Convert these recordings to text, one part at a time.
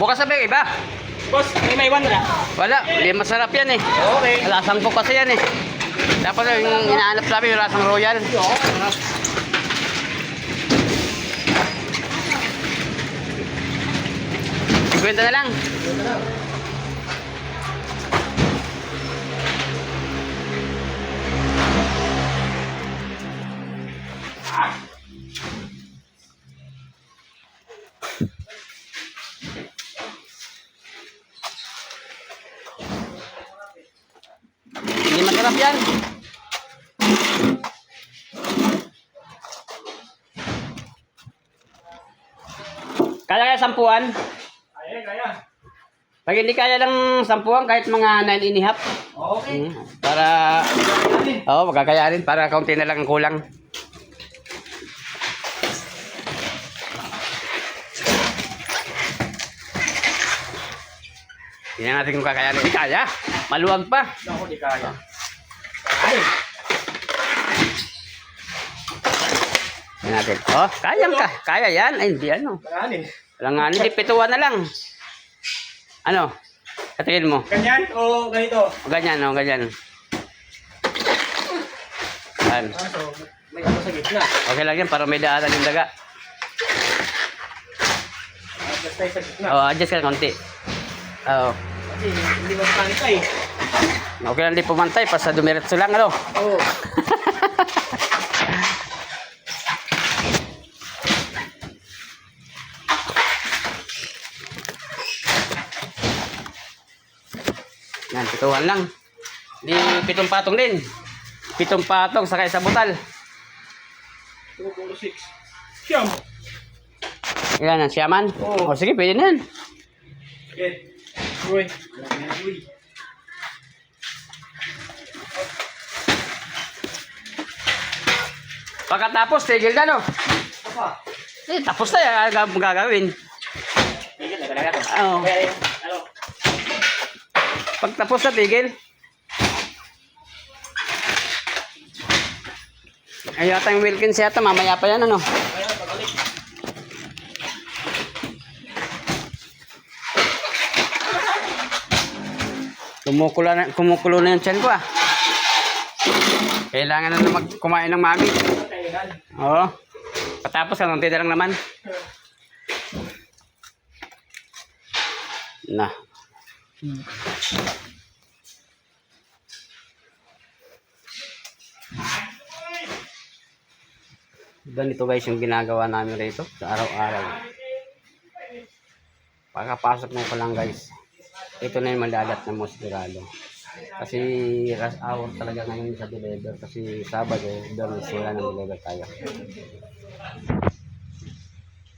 Bukas sabi yung iba. Boss, may iwan wala? Wala, hindi masarap yan eh. Okay. Lasang ko kasi yan eh. Dapat yung inaanap namin yung lasang royal. Kwenta na lang. Hindi masarap yan. Kaya sampuan? Kaya. Pag hindi kaya ng sampuan, kahit mga 9.5. Okay. Para, oo, magkakayanin. Para kaunti na lang ang kulang. Tingnan natin kung kakayanin. Kaya, maluwag pa. Ako di kaya. Ay. Tingnan natin. Oh, kaya yan. Ay, hindi ano. Kanin. Walang hindi, pituan na lang. Ano? Katingin mo. Ganyan o ganito? O, ganyan, o, ganyan. Yan. So, may ano sa gitna. Okay lang yan, para may daanan yung daga. Adjust tayo sa gitna. O, adjust ka ng konti. Oo. Kasi hindi magpantay. Okay lang di pumantay, basta dumiretso lang, ano? Oo. Yan, pituhan lang. Di pitong patong din. Pitong patong sakay sa butal. 2.6. Siyam. Ilan ang siyaman? Oo. O sige, pwede na yan. Okay. Uy. Uy. Pagkatapos, tigil na, no? Apa? Eh, tapos na yan, gagawin. Tigil na talaga to. Oo. Kaya yung, ano? Pag tapos na, tigil. Ay, yata yung Wilkins yata, mamaya pa yan, ano? Kaya, pabalik. Kumukulo na yung tiyan ko, ah. Kailangan na kumain ng mami. Kailan? Oo. Patapos, kanunti na lang naman. Na. Ganito guys yung ginagawa namin rito sa araw-araw. Pagkapasok mo ko lang guys. Ito na yung malalat na mosquirado. Kasi rush hour talaga ngayon sa deliver. Kasi Sabado, doon sila ng deliver tayo.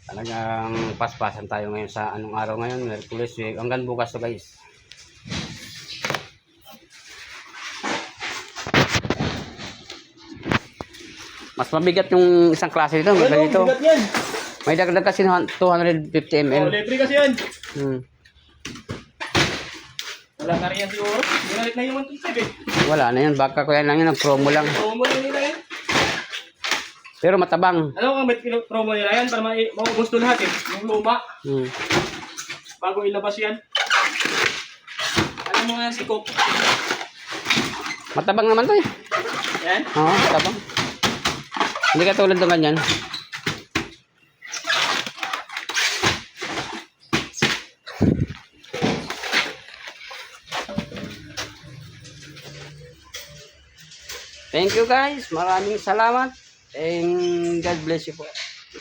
Talagang paspasan tayo ngayon sa anong araw ngayon. Merkulis week. Hanggang bukas to guys. Mas mabigat yung isang klase dito. Ano? Dito. Bigat yan. May dagdag kasi 250 ml. Oh, libre kasi yan. Hmm. Wala na rin yan siguro. Ginalik na yung 125 eh. Wala na yun. Baka ko yan lang yun. Promo lang. Promo na nila yan. Pero matabang. Ano kung may promo nila yan para maubos to lahat eh. Yung luma. Hmm. Bago ilabas yan. Alam mo nga si Coke. Matabang naman to eh. Yan. Oo, matabang. Hindi ka tulad ng ganyan. Thank you guys. Maraming salamat. And God bless you po.